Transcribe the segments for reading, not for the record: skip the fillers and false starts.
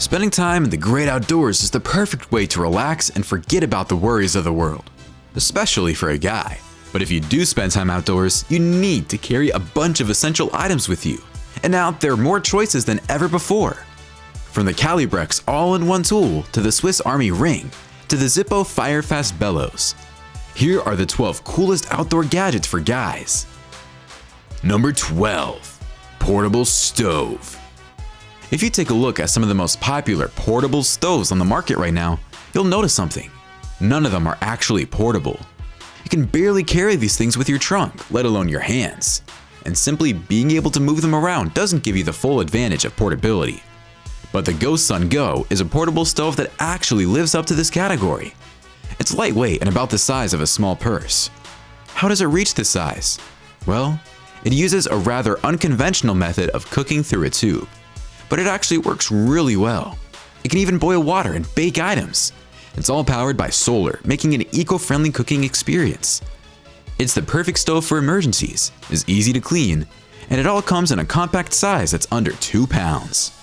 Spending time in the great outdoors is the perfect way to relax and forget about the worries of the world, especially for a guy. But if you do spend time outdoors, you need to carry a bunch of essential items with you. And now there are more choices than ever before. From the Calibrex all-in-one tool to the Swiss Army ring to the Zippo FireFast Bellows. Here are the 12 coolest outdoor gadgets for guys. Number 12. Portable Stove. If you take a look at some of the most popular portable stoves on the market right now, you'll notice something. None of them are actually portable. You can barely carry these things with your trunk, let alone your hands. And simply being able to move them around doesn't give you the full advantage of portability. But the GoSun Go is a portable stove that actually lives up to this category. It's lightweight and about the size of a small purse. How does it reach this size? Well, it uses a rather unconventional method of cooking through a tube. But it actually works really well. It can even boil water and bake items. It's all powered by solar, making it an eco-friendly cooking experience. It's the perfect stove for emergencies, is easy to clean, and it all comes in a compact size that's under 2 pounds.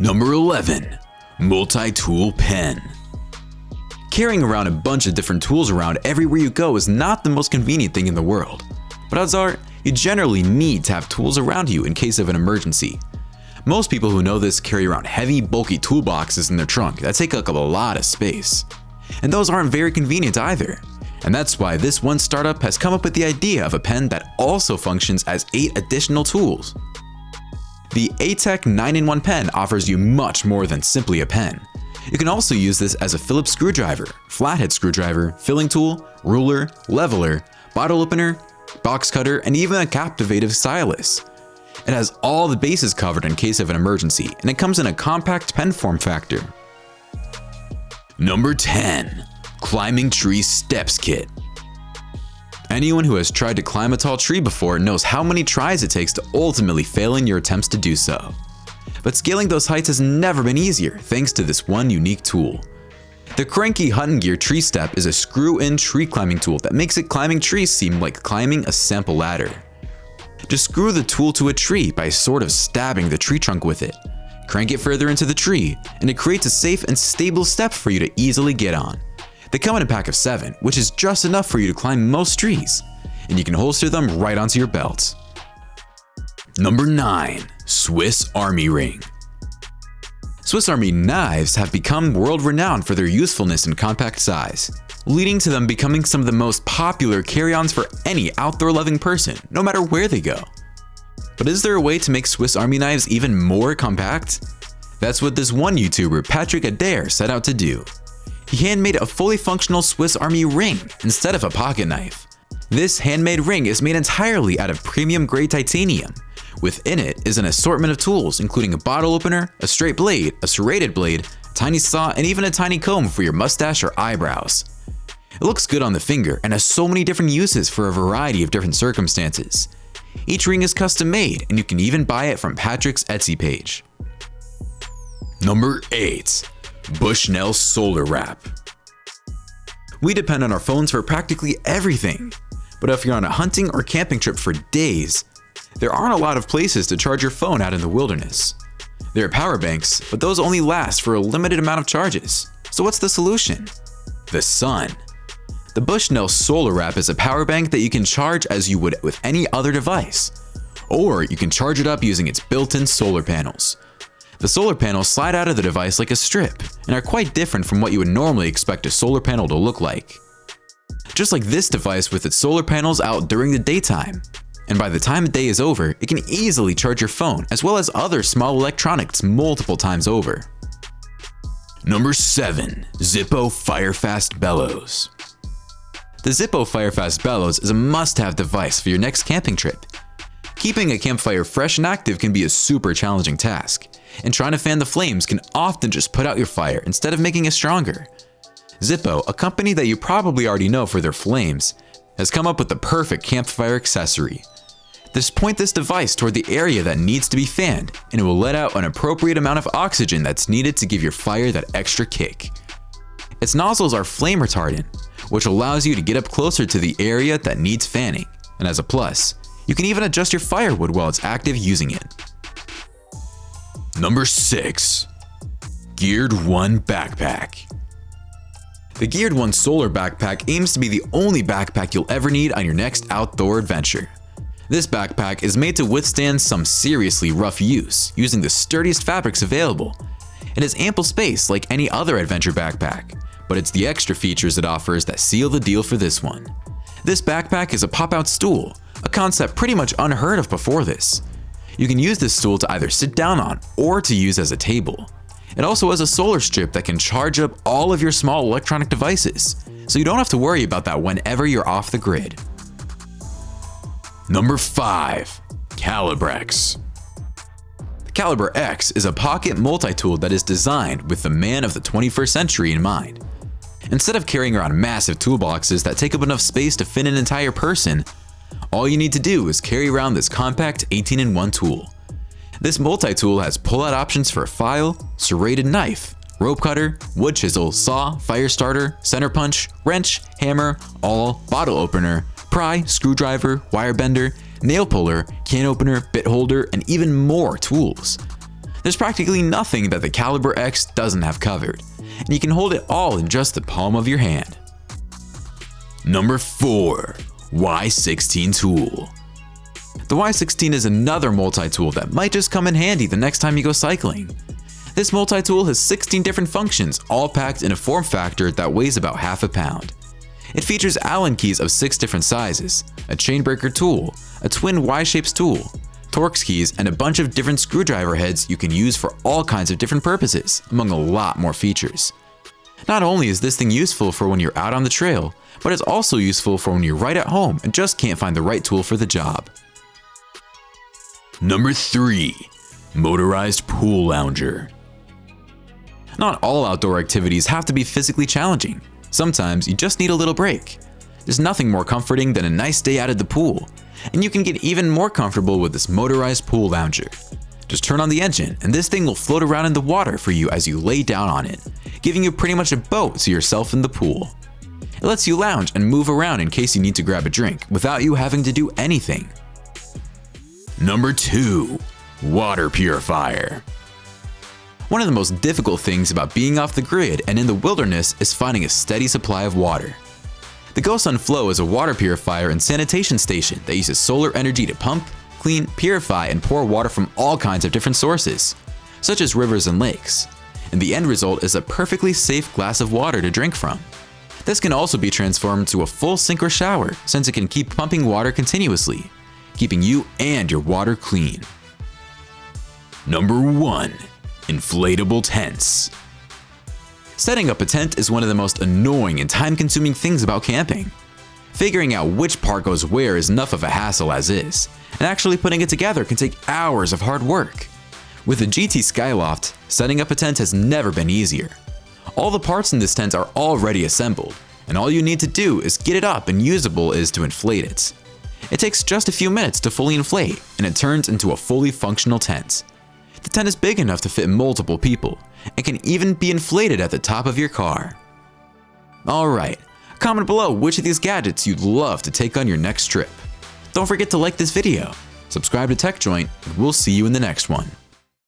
Number 11. Multi-tool pen. Carrying around a bunch of different tools around everywhere you go is not the most convenient thing in the world. But odds are, you generally need to have tools around you in case of an emergency. Most people who know this carry around heavy, bulky toolboxes in their trunk that take up a lot of space. And those aren't very convenient either. And that's why this one startup has come up with the idea of a pen that also functions as 8 additional tools. The ATEC 9-in-1 pen offers you much more than simply a pen. You can also use this as a Phillips screwdriver, flathead screwdriver, filling tool, ruler, leveler, bottle opener, box cutter, and even a captivative stylus. It has all the bases covered in case of an emergency, and it comes in a compact pen form factor. Number 10. Climbing Tree Steps Kit. Anyone who has tried to climb a tall tree before knows how many tries it takes to ultimately fail in your attempts to do so. But scaling those heights has never been easier thanks to this one unique tool. The Cranky Hunting Gear Tree Step is a screw-in tree climbing tool that makes it climbing trees seem like climbing a sample ladder. Just screw the tool to a tree by sort of stabbing the tree trunk with it. Crank it further into the tree, and it creates a safe and stable step for you to easily get on. They come in a pack of 7, which is just enough for you to climb most trees, and you can holster them right onto your belt. Number 9. Swiss Army Ring. Swiss Army knives have become world-renowned for their usefulness and compact size, leading to them becoming some of the most popular carry-ons for any outdoor-loving person, no matter where they go. But is there a way to make Swiss Army knives even more compact? That's what this one YouTuber, Patrick Adair, set out to do. He handmade a fully functional Swiss Army ring instead of a pocket knife. This handmade ring is made entirely out of premium-grade titanium. Within it is an assortment of tools, including a bottle opener, a straight blade, a serrated blade, a tiny saw, and even a tiny comb for your mustache or eyebrows. It looks good on the finger and has so many different uses for a variety of different circumstances. Each ring is custom made, and you can even buy it from Patrick's Etsy page. Number 8. BUSHNELL Solar Wrap. We depend on our phones for practically everything, but if you're on a hunting or camping trip for days, there aren't a lot of places to charge your phone out in the wilderness. There are power banks, but those only last for a limited amount of charges. So what's the solution? The sun. The BUSHNELL Solar Wrap is a power bank that you can charge as you would with any other device, or you can charge it up using its built-in solar panels. The solar panels slide out of the device like a strip and are quite different from what you would normally expect a solar panel to look like. Just like this device with its solar panels out during the daytime. And by the time the day is over, it can easily charge your phone as well as other small electronics multiple times over. Number 7. Zippo FireFast Bellows. The Zippo FireFast Bellows is a must-have device for your next camping trip. Keeping a campfire fresh and active can be a super challenging task, and trying to fan the flames can often just put out your fire instead of making it stronger. Zippo, a company that you probably already know for their flames, has come up with the perfect campfire accessory. Just point this device toward the area that needs to be fanned, and it will let out an appropriate amount of oxygen that's needed to give your fire that extra kick. Its nozzles are flame retardant, which allows you to get up closer to the area that needs fanning, and as a plus, you can even adjust your firewood while it's active using it. Number 6. Geared 1 Backpack. The Geared 1 Solar Backpack aims to be the only backpack you'll ever need on your next outdoor adventure. This backpack is made to withstand some seriously rough use, using the sturdiest fabrics available. It has ample space like any other adventure backpack, but it's the extra features it offers that seal the deal for this one. This backpack is a pop-out stool, a concept pretty much unheard of before this. You can use this stool to either sit down on or to use as a table. It also has a solar strip that can charge up all of your small electronic devices, so you don't have to worry about that whenever you're off the grid. Number 5. Calibrex. The Calibrex is a pocket multi-tool that is designed with the man of the 21st century in mind. Instead of carrying around massive toolboxes that take up enough space to fit an entire person, all you need to do is carry around this compact 18-in-1 tool. This multi-tool has pull-out options for a file, serrated knife, rope cutter, wood chisel, saw, fire starter, center punch, wrench, hammer, awl, bottle opener, pry, screwdriver, wire bender, nail puller, can opener, bit holder, and even more tools. There's practically nothing that the Calibrex doesn't have covered, and you can hold it all in just the palm of your hand. Number 4. Y16 Tool. The Y16 is another multi-tool that might just come in handy the next time you go cycling. This multi-tool has 16 different functions, all packed in a form factor that weighs about half a pound. It features Allen keys of 6 different sizes, a chainbreaker tool, a twin Y-shaped tool, Torx keys, and a bunch of different screwdriver heads you can use for all kinds of different purposes, among a lot more features. Not only is this thing useful for when you're out on the trail, but it's also useful for when you're right at home and just can't find the right tool for the job. Number 3. Motorized Pool Lounger. Not all outdoor activities have to be physically challenging. Sometimes you just need a little break. There's nothing more comforting than a nice day out at the pool, and you can get even more comfortable with this motorized pool lounger. Just turn on the engine and this thing will float around in the water for you as you lay down on it, giving you pretty much a boat to yourself in the pool. It lets you lounge and move around in case you need to grab a drink without you having to do anything. Number 2. Water Purifier. One of the most difficult things about being off the grid and in the wilderness is finding a steady supply of water. The GoSun Flow is a water purifier and sanitation station that uses solar energy to pump, clean, purify, and pour water from all kinds of different sources, such as rivers and lakes. And the end result is a perfectly safe glass of water to drink from. This can also be transformed to a full sink or shower, since it can keep pumping water continuously, keeping you and your water clean. Number 1. Inflatable Tents. Setting up a tent is one of the most annoying and time-consuming things about camping. Figuring out which part goes where is enough of a hassle as is, and actually putting it together can take hours of hard work. With the GT Skyloft, setting up a tent has never been easier. All the parts in this tent are already assembled, and all you need to do is get it up and usable is to inflate it. It takes just a few minutes to fully inflate, and it turns into a fully functional tent. The tent is big enough to fit multiple people, and can even be inflated at the top of your car. Alright, comment below which of these gadgets you'd love to take on your next trip. Don't forget to like this video, subscribe to TechJoint, and we'll see you in the next one.